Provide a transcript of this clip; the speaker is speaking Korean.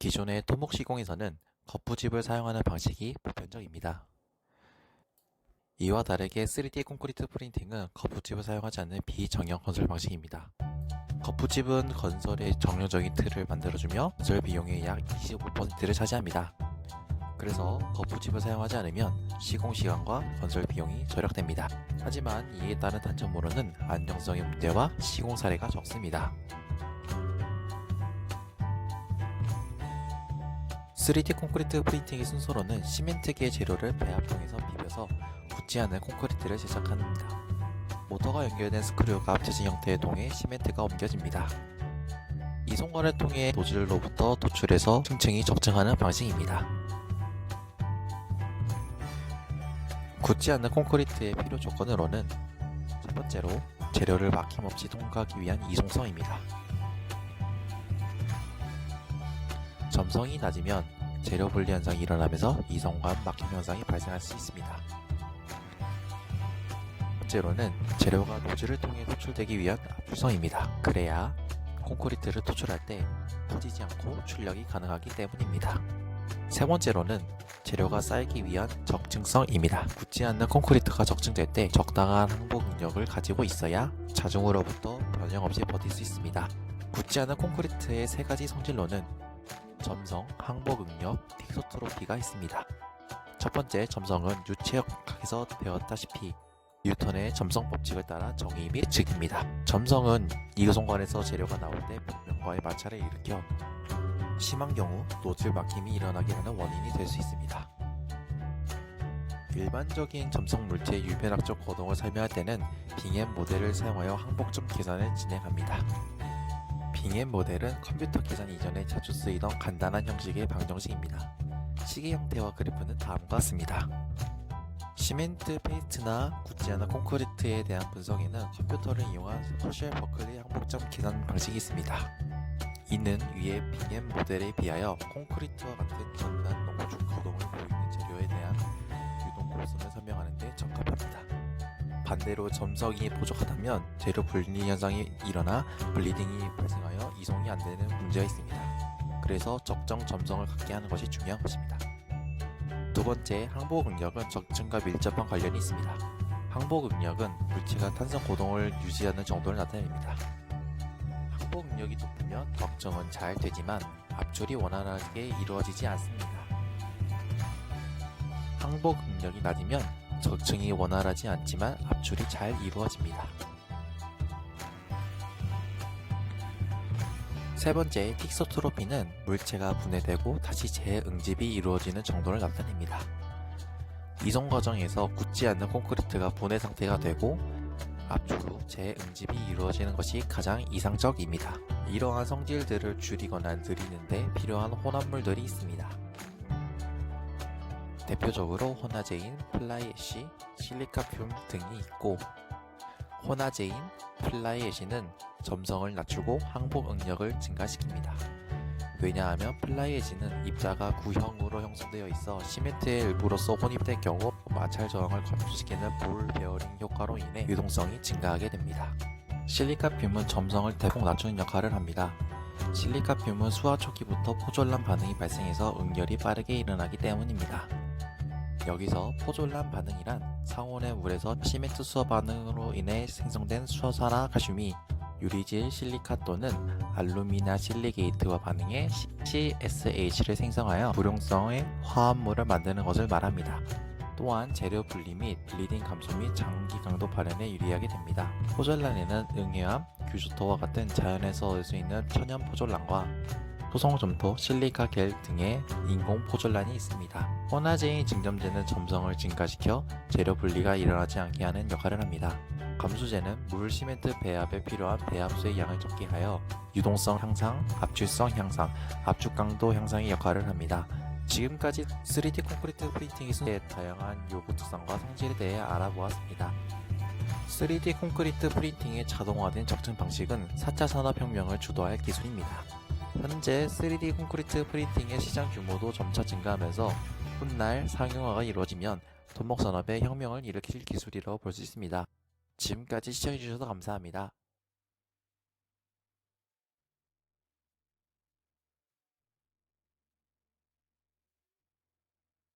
기존의 토목 시공에서는 거푸집을 사용하는 방식이 보편적입니다. 이와 다르게 3D 콘크리트 프린팅은 거푸집을 사용하지 않는 비정형 건설 방식입니다. 거푸집은 건설의 정형적인 틀을 만들어주며 건설 비용의 약 25%를 차지합니다. 그래서 거푸집을 사용하지 않으면 시공 시간과 건설 비용이 절약됩니다. 하지만 이에 따른 단점으로는 안정성의 문제와 시공 사례가 적습니다. 3D 콘크리트 프린팅의 순서로는 시멘트계 재료를 배합통에서 비벼서 굳지 않은 콘크리트를 제작합니다. 모터가 연결된 스크류가 합쳐진 형태의 통에 시멘트가 옮겨집니다. 이 손관을 통해 노즐로부터 도출해서 층층이 적층하는 방식입니다. 굳지 않는 콘크리트의 필요 조건으로는 첫 번째로 재료를 막힘없이 통과하기 위한 이송성입니다. 점성이 낮으면 재료 분리 현상이 일어나면서 이성과 막힘 현상이 발생할 수 있습니다. 번째로는 재료가 노즐을 통해 도출되기 위한 압출성입니다. 그래야 콘크리트를 도출할 때 터지지 않고 출력이 가능하기 때문입니다. 세 번째로는 재료가 쌓이기 위한 적층성입니다. 굳지 않는 콘크리트가 적층될 때 적당한 항복 능력을 가지고 있어야 자중으로부터 변형 없이 버틸 수 있습니다. 굳지 않은 콘크리트의 세 가지 성질로는 점성, 항복 응력, 틱소트로피가 있습니다. 첫 번째 점성은 유체역학에서 배웠다시피 뉴턴의 점성 법칙을 따라 정의 및 측입니다. 점성은 이그송관에서 재료가 나올 때 벽면과의 마찰을 일으켜 심한 경우 노즐 막힘이 일어나게 하는 원인이 될 수 있습니다. 일반적인 점성 물체의 유변학적 거동을 설명할 때는 빙엠 모델을 사용하여 항복점 계산을 진행합니다. 빙엠 모델은 컴퓨터 계산 이전에 자주 쓰이던 간단한 형식의 방정식입니다. 시계 형태와 그래프는 다음과 같습니다. 시멘트 페이스트나 굳지 않은 콘크리트에 대한 분석에는 컴퓨터를 이용한 허쉘 버클리 항복점 계산 방식이 있습니다. 이는 위의 빙엠 모델에 비하여 콘크리트와 같은 전단 농축 거동을 보이는 재료에 대한 유동 고성을 설명하는 데 적합합니다. 반대로 점성이 부족하다면 재료 분리 현상이 일어나 블리딩이 발생하여 이송이 안 되는 문제가 있습니다. 그래서 적정 점성을 갖게 하는 것이 중요한 것입니다. 두 번째, 항복 응력은 적층과 밀접한 관련이 있습니다. 항복 응력은 물체가 탄성 고동을 유지하는 정도를 나타냅니다. 항복 응력이 높으면 적정은 잘 되지만 압출이 원활하게 이루어지지 않습니다. 항복 응력이 낮으면 적층이 원활하지 않지만 압출이 잘 이루어집니다. 세 번째, 틱소트로피는 물체가 분해되고 다시 재응집이 이루어지는 정도를 나타냅니다. 이송 과정에서 굳지 않는 콘크리트가 분해 상태가 되고 압출 후 재응집이 이루어지는 것이 가장 이상적입니다. 이러한 성질들을 줄이거나 늘리는데 필요한 혼합물들이 있습니다. 대표적으로 혼화제인, 플라이애쉬, 실리카듐 등이 있고, 혼화제인, 플라이애쉬는 점성을 낮추고 항복 응력을 증가시킵니다. 왜냐하면 플라이애쉬는 입자가 구형으로 형성되어 있어 시멘트의 일부로서 혼입될 경우 마찰 저항을 감소시키는 볼 베어링 효과로 인해 유동성이 증가하게 됩니다. 실리카듐은 점성을 대폭 낮추는 역할을 합니다. 실리카듐은 수화 초기부터 포졸란 반응이 발생해서 응열이 빠르게 일어나기 때문입니다. 여기서 포졸란 반응이란 상온의 물에서 시멘트 수화 반응으로 인해 생성된 수화산화 칼슘이 유리질 실리카 또는 알루미나 실리게이트와 반응해 CSH를 생성하여 불용성의 화합물을 만드는 것을 말합니다. 또한 재료 분리 및 블리딩 감소 및 장기 강도 발현에 유리하게 됩니다. 포졸란에는 응해암, 규조토와 같은 자연에서 얻을 수 있는 천연 포졸란과 토성점토, 실리카 겔 등의 인공 포졸란이 있습니다. 혼화제인 증점제는 점성을 증가시켜 재료 분리가 일어나지 않게 하는 역할을 합니다. 감수제는 물 시멘트 배합에 필요한 배합수의 양을 적게 하여 유동성 향상, 압출성 향상, 압축 강도 향상의 역할을 합니다. 지금까지 3D 콘크리트 프린팅의 다양한 요구 특성과 성질에 대해 알아보았습니다. 3D 콘크리트 프린팅의 자동화된 적층 방식은 4차 산업혁명을 주도할 기술입니다. 현재 3D 콘크리트 프린팅의 시장 규모도 점차 증가하면서 훗날 상용화가 이루어지면 토목 산업에 혁명을 일으킬 기술이라고 볼 수 있습니다. 지금까지 시청해주셔서 감사합니다.